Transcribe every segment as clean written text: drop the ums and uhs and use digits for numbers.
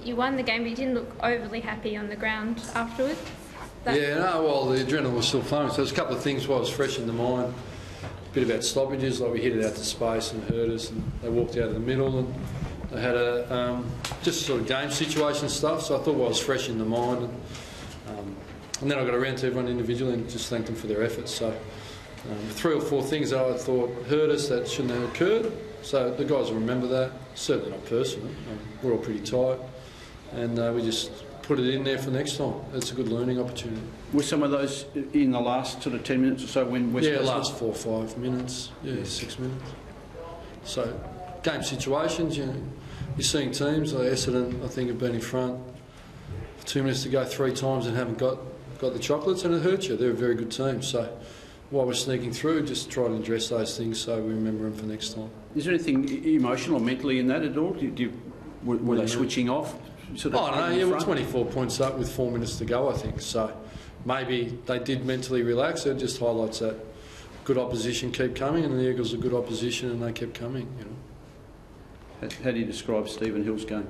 You won the game, but you didn't look overly happy on the ground afterwards. Yeah, no, well, the adrenaline was still flowing. So there's a couple of things while I was fresh in the mind. A bit about stoppages, like we hit it out to space and hurt us, and they walked out of the middle, and they had a just sort of game situation stuff. So I thought while I was fresh in the mind, and then I got around to everyone individually and just thanked them for their efforts. So 3 or 4 things that I thought hurt us that shouldn't have occurred. So the guys will remember that. Certainly not personal. We're all pretty tight, and we just put it in there for next time. It's a good learning opportunity. Were some of those in the last sort of 10 minutes or so when West Coast? Yeah, last 4 or 5 minutes. Yeah, 6 minutes. So game situations, you know, you're seeing teams like Essendon, I think, have been in front for 2 minutes to go 3 times and haven't got the chocolates, and it hurts you. They're a very good team. So while we're sneaking through, just try to address those things so we remember them for next time. Is there anything emotional or mentally in that at all? Were they switching off? Sort of I don't know, yeah, we're 24 points up with 4 minutes to go, I think. So maybe they did mentally relax. It just highlights that good opposition keep coming, and the Eagles are good opposition and they kept coming, you know. How do you describe Stephen Hill's game?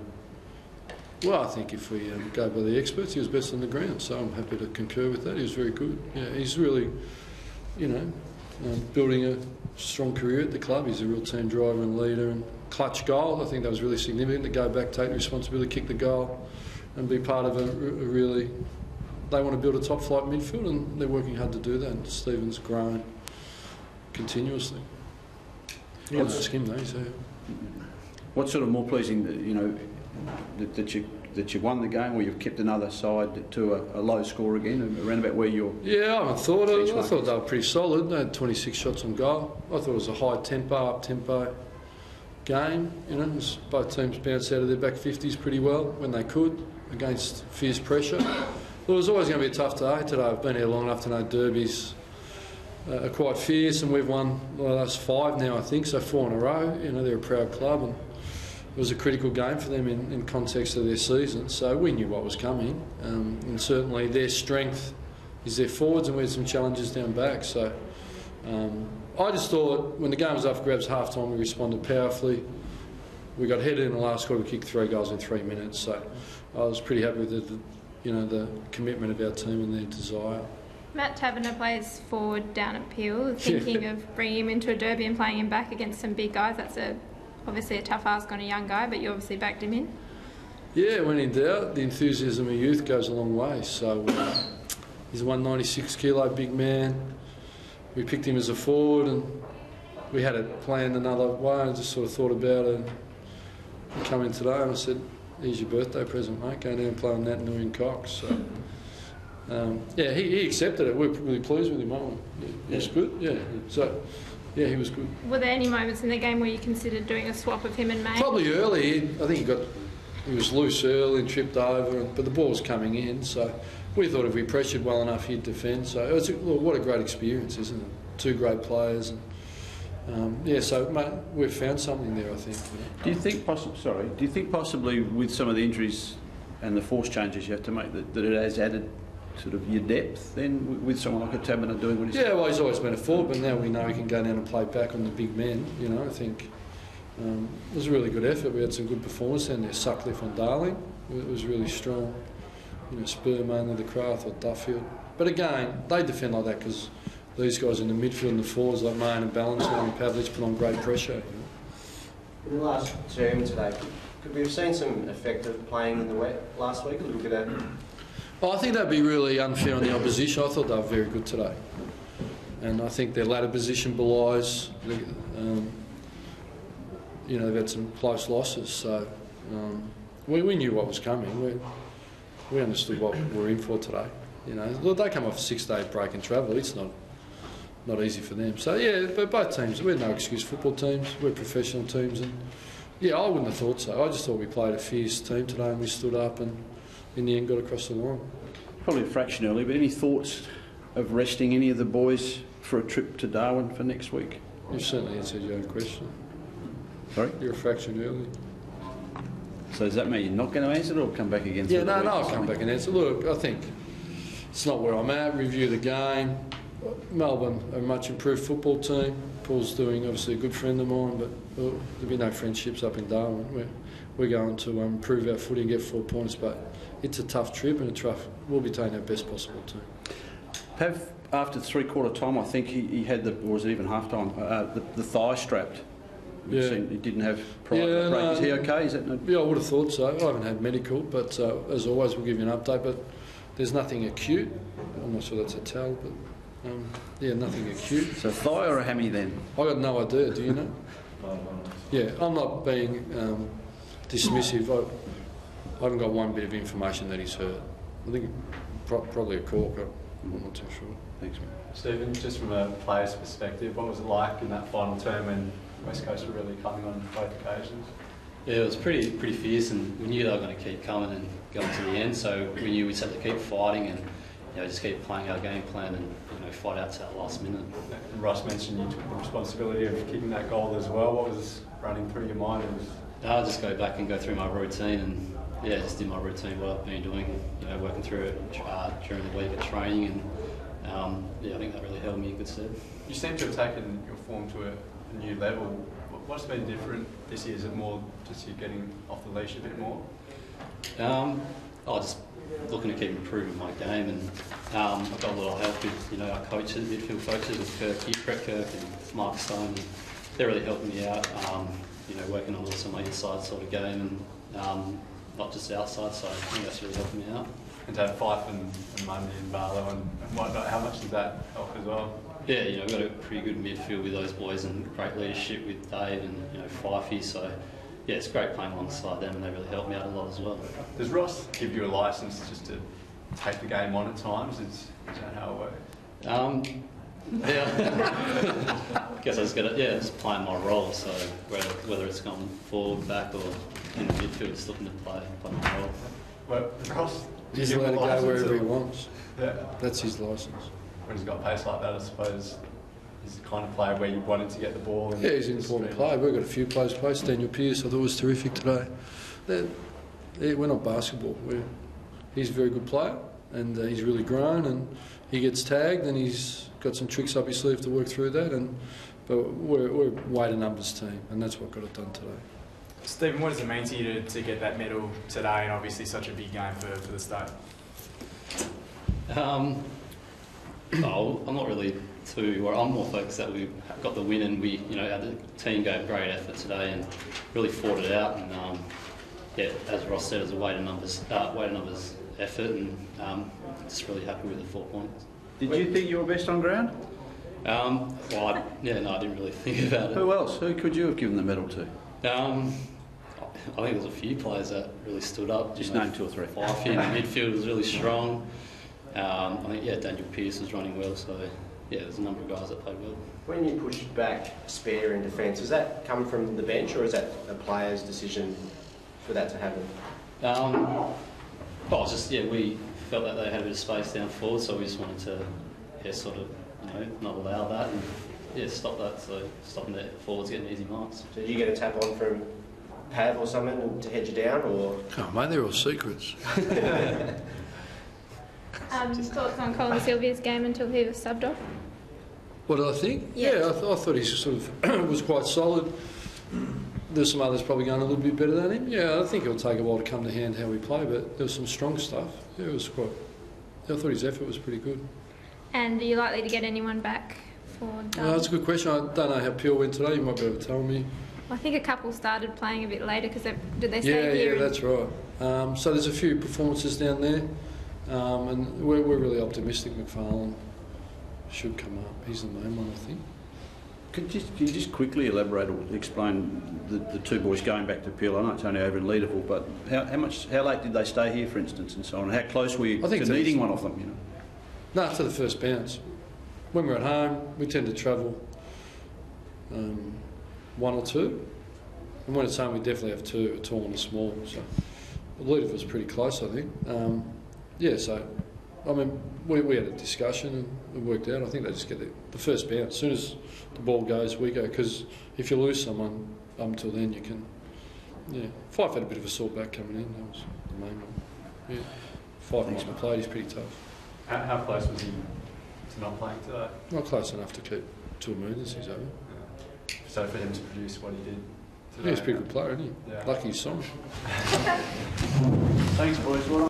Well, I think if we go by the experts, he was best on the ground, so I'm happy to concur with that. He was very good. Yeah, he's really, you know, building a strong career at the club. He's a real team driver and leader, and clutch goal. I think that was really significant to go back, take responsibility, kick the goal, and be part of a really. They want to build a top flight midfield, and they're working hard to do that. And Stephen's grown continuously. Yeah, ask him though. So. What's sort of more pleasing, you know, that you won the game, or you've kept another side to a low score again, around about where you're? Yeah, I thought they were pretty solid. They had 26 shots on goal. I thought it was a high tempo, up tempo game. You know, both teams bounced out of their back 50s pretty well when they could against fierce pressure. Well, it was always going to be a tough day today. I've been here long enough to know derbies are quite fierce, and we've won the last 5 now, I think, so 4 in a row. You know, they're a proud club, and it was a critical game for them in context of their season, so we knew what was coming, and certainly their strength is their forwards, and we had some challenges down back. So I just thought when the game was up for grabs half-time, we responded powerfully. We got headed in the last quarter, we kicked 3 goals in 3 minutes, so I was pretty happy with the commitment of our team and their desire. Matt Taverner plays forward down at Peel, thinking of bringing him into a derby and playing him back against some big guys. That's obviously a tough ask on a young guy, but you obviously backed him in. Yeah, when in doubt, the enthusiasm of youth goes a long way. So he's a 196 kilo big man. We picked him as a forward, and we had it planned another way. I just sort of thought about it. He come in today and I said, "Here's your birthday present, mate. Go down and play on that Nguyen Cox." So yeah, he accepted it. We're really pleased with him, aren't we? Yeah, he's good. Yeah. So. Yeah, he was good. Were there any moments in the game where you considered doing a swap of him and May? Probably early. I think he was loose early and tripped over, but the ball was coming in, so we thought if we pressured well enough, he'd defend. So it was what a great experience, isn't it? 2 great players, and yeah. So mate, we've found something there, I think. Do you think possibly with some of the injuries and the force changes you have to make that it has added sort of your depth then with someone like a Taverner doing what he's doing? Yeah, well, he's always been a forward, but now we know he can go down and play back on the big men. You know, I think it was a really good effort. We had some good performance down there. Sutcliffe on Darling, it was really strong. You know, Spur mainly the Craft or Duffield. But again, they defend like that because these guys in the midfield and the forwards like Main and Ballantyne and Pavlich put on great pressure. You know? In the last term today, could we have seen some effect of playing in the wet last week? A little bit of. Well, I think that'd be really unfair on the opposition. I thought they were very good today, and I think their ladder position belies. You know, they've had some close losses, so we knew what was coming. We understood what we're in for today. You know, look, they come off a 6-day break and travel. It's not easy for them. So yeah, but both teams, we're no excuse football teams. We're professional teams, and yeah, I wouldn't have thought so. I just thought we played a fierce team today, and we stood up and in the end got across the line. Probably a fraction early, but any thoughts of resting any of the boys for a trip to Darwin for next week? You've certainly answered your own question. Sorry? You're a fraction early. So does that mean you're not going to answer it or come back again? Yeah, no, I'll come back and answer. Look, I think it's not where I'm at. Review the game. Melbourne are a much improved football team. Paul's doing obviously a good friend of mine, but there'll be no friendships up in Darwin. We're going to improve our footy and get 4 points, but it's a tough trip and we'll be taking our best possible team. After three-quarter time, I think he had or was it even half-time, the thigh strapped. Yeah. He didn't have prior to the break. Is he okay? Is that Yeah, I would have thought so. I haven't had medical, but as always, we'll give you an update. But there's nothing acute. I'm not sure that's a tell, but nothing acute. So thigh or a hammy then? I got no idea. Do you know? Yeah, I'm not being dismissive. I haven't got one bit of information that he's hurt. I think probably a cork. I'm not too sure. Thanks, mate. Stephen, just from a player's perspective, what was it like in that final term when West Coast were really coming on both occasions? Yeah, it was pretty fierce, and we knew they were going to keep coming and going to the end. So we knew we just had to keep fighting and just keep playing our game plan and fight out to that last minute. And Ross mentioned you took the responsibility of kicking that goal as well. What was running through your mind? I'll just go back and go through my routine and just did my routine, what I've been doing, working through it during the week at training, and I think that really held me in good stead. You seem to have taken your form to a new level. What's been different this year? Is it more just you getting off the leash a bit more? Just looking to keep improving my game, and I've got a lot of help with our coaches, midfield coaches, with Kirk and Mark Stone. And they're really helping me out. Working on also my inside sort of game and not just outside. So I think that's really helping me out. And to have Fife and Mundy and Barlow and whatnot, how much does that help as well? Yeah, we've got a pretty good midfield with those boys and great leadership with Dave and Fifey. So it's great playing alongside them, and they really help me out a lot as well. Does Ross give you a licence just to take the game on at times? Is that how it works? I guess I just got to just playing my role. So whether it's going forward, back, or in the midfield, just looking to play my role. Well, Ross, he's allowed to go wherever he wants. Yeah, that's his licence. When he's got pace like that, I suppose he's the kind of player where you wanted to get the ball. Yeah, he's an important player. We've got a few players close. Daniel Pearce, I thought was terrific today. We're not basketball. He's a very good player, and he's really grown, and he gets tagged, and he's got some tricks up his sleeve to work through that. But we're a weight of numbers team, and that's what got it done today. Stephen, what does it mean to you to get that medal today, and obviously such a big game for the state? I'm not really too worried. I'm more focused that we got the win, and we, the team gave great effort today and really fought it out. And as Ross said, it was a weight of numbers effort, and just really happy with the 4 points. Did you think you were best on ground? I didn't really think about it. Who else? Who could you have given the medal to? I think there's a few players that really stood up. Just name two or three. Fifey in the midfield was really strong. I think Daniel Pearce was running well, so there's a number of guys that played well. When you pushed back Spare in defence, does that come from the bench, or is that a player's decision for that to happen? We felt that they had a bit of space down forward, so we just wanted to not allow that and stop that, so stopping the forwards getting easy marks. So did you get a tap on from Pav or something to head you down, or? Oh mate, they're all secrets. Thoughts on Colin Sylvia's game until he was subbed off? What did I think? Yeah. I thought he sort of was quite solid. There's some others probably going a little bit better than him. Yeah, I think it'll take a while to come to hand how we play, but there was some strong stuff. Yeah, it was quite. I thought his effort was pretty good. And are you likely to get anyone back for Darwin? That's a good question. I don't know how Peel went today. You might be able to tell me. I think a couple started playing a bit later because did they stay here? Yeah, that's right. So there's a few performances down there, and we're really optimistic. McFarlane should come up. He's the main one, I think. Can you just quickly elaborate or explain the two boys going back to Peel? I know it's only over in Leederville, but how late did they stay here, for instance, and so on? How close were you to needing one of them? No, after the first bounce. When we're at home, we tend to travel one or two, and when it's home, we definitely have two, a tall and a small. So Leederville's pretty close, I think. So I mean, we had a discussion and it worked out. I think they just get the first bounce. As soon as the ball goes, we go. Because if you lose someone up until then, you can. Yeah, Fife had a bit of a sore back coming in. That was the main one. Yeah, Fife must have played. He's pretty tough. How close was he to not playing today? Not close enough to keep two emergencies over. so for him to produce what he did today. Yeah, he's a pretty good player, isn't he? Yeah. Lucky he's signed. Thanks, boys. Well done.